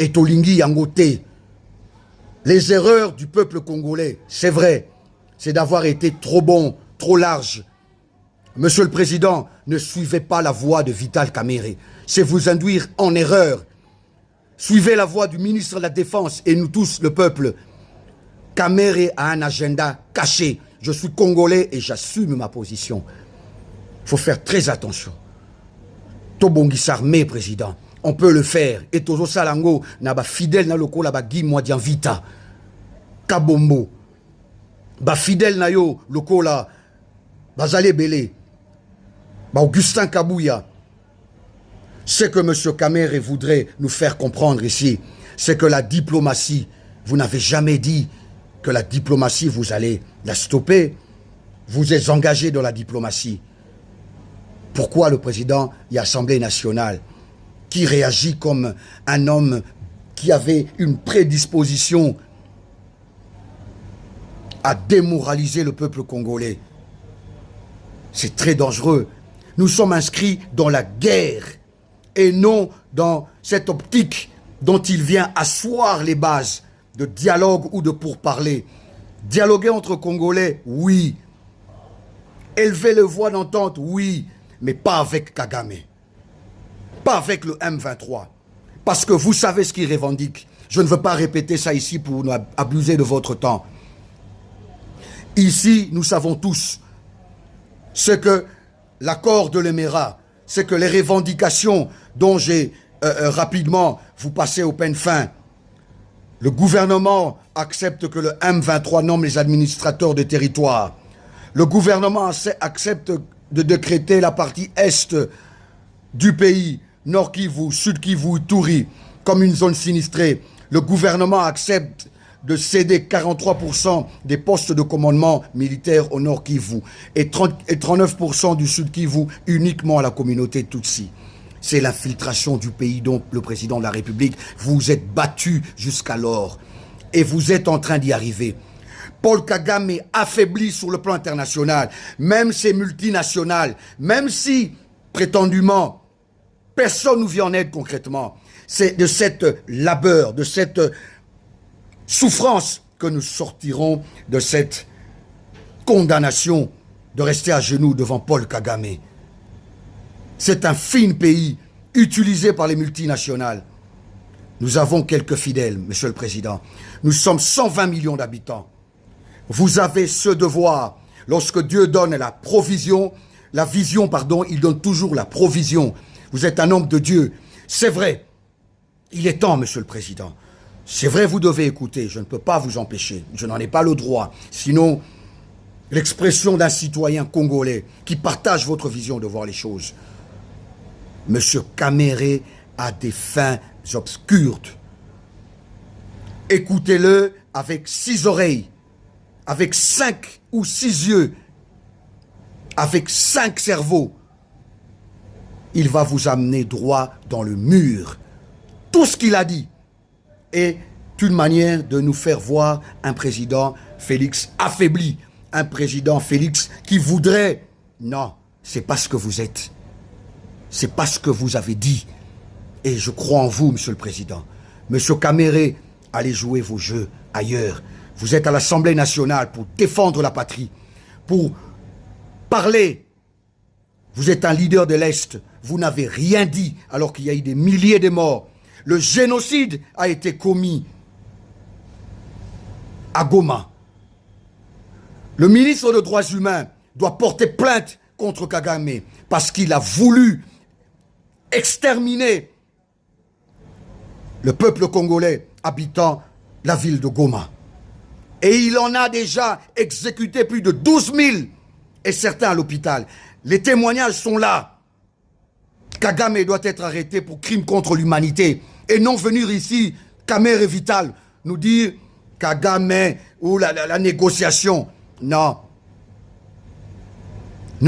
et Tolingi Yangote. Les erreurs du peuple congolais, c'est vrai, c'est d'avoir été trop bon, trop large. Monsieur le Président, ne suivez pas la voie de Vital Kamerhe. C'est vous induire en erreur. Suivez la voie du ministre de la Défense et nous tous, le peuple. Kamerhe a un agenda caché. Je suis congolais et j'assume ma position. Il faut faire très attention. Tobongi Sarmé, président. On peut le faire. Et Tozo Salango, naba fidèle na loko la ba Guy Mwadian Vita. Kabombo. Ba fidèle na yo loko la Bazale Belé. Ba Augustin Kabouya. Ce que M. Kamerhe voudrait nous faire comprendre ici, c'est que la diplomatie, vous n'avez jamais dit que la diplomatie, vous allez la stopper. Vous êtes engagé dans la diplomatie. Pourquoi le président et l'Assemblée nationale qui réagit comme un homme qui avait une prédisposition à démoraliser le peuple congolais? C'est très dangereux. Nous sommes inscrits dans la guerre et non dans cette optique dont il vient asseoir les bases de dialogue ou de pourparler. Dialoguer entre Congolais, oui. Élever le voix d'entente, oui. Mais pas avec Kagame. Pas avec le M23. Parce que vous savez ce qu'il revendique. Je ne veux pas répéter ça ici pour nous abuser de votre temps. Ici, nous savons tous ce que l'accord de l'Émirat, c'est que les revendications dont j'ai rapidement vous passez au peine fin. Le gouvernement accepte que le M23 nomme les administrateurs de territoire. Le gouvernement accepte de décréter la partie est du pays, Nord Kivu, Sud Kivu, Ituri, comme une zone sinistrée. Le gouvernement accepte de céder 43% des postes de commandement militaire au Nord Kivu et 39% du Sud Kivu uniquement à la communauté Tutsi. C'est l'infiltration du pays dont le président de la République vous êtes battu jusqu'alors. Et vous êtes en train d'y arriver. Paul Kagame affaibli sur le plan international, même ces multinationales, même si, prétendument, personne nous vient en aide concrètement. C'est de cette labeur, de cette souffrance que nous sortirons de cette condamnation de rester à genoux devant Paul Kagame. C'est un fin pays utilisé par les multinationales. Nous avons quelques fidèles, Monsieur le Président. Nous sommes 120 millions d'habitants. Vous avez ce devoir. Lorsque Dieu donne la provision, la vision, pardon, il donne toujours la provision. Vous êtes un homme de Dieu. C'est vrai. Il est temps, Monsieur le Président. C'est vrai, vous devez écouter. Je ne peux pas vous empêcher. Je n'en ai pas le droit. Sinon, l'expression d'un citoyen congolais qui partage votre vision de voir les choses. Monsieur Kamerhe a des fins obscures. Écoutez-le avec 6 oreilles, avec 5 ou 6 yeux, avec 5 cerveaux. Il va vous amener droit dans le mur. Tout ce qu'il a dit est une manière de nous faire voir un président Félix affaibli. Un président Félix qui voudrait... Non, c'est pas ce que vous êtes. C'est pas ce que vous avez dit. Et je crois en vous, Monsieur le Président. Monsieur Kamerhe, allez jouer vos jeux ailleurs. Vous êtes à l'Assemblée nationale pour défendre la patrie, pour parler. Vous êtes un leader de l'Est. Vous n'avez rien dit alors qu'il y a eu des milliers de morts. Le génocide a été commis à Goma. Le ministre des Droits humains doit porter plainte contre Kagame parce qu'il a voulu exterminer le peuple congolais habitant la ville de Goma. Et il en a déjà exécuté plus de 12 000 et certains à l'hôpital. Les témoignages sont là. Kagame doit être arrêté pour crime contre l'humanité et non venir ici, Kamerhe Vital, nous dire Kagame ou la négociation. Non.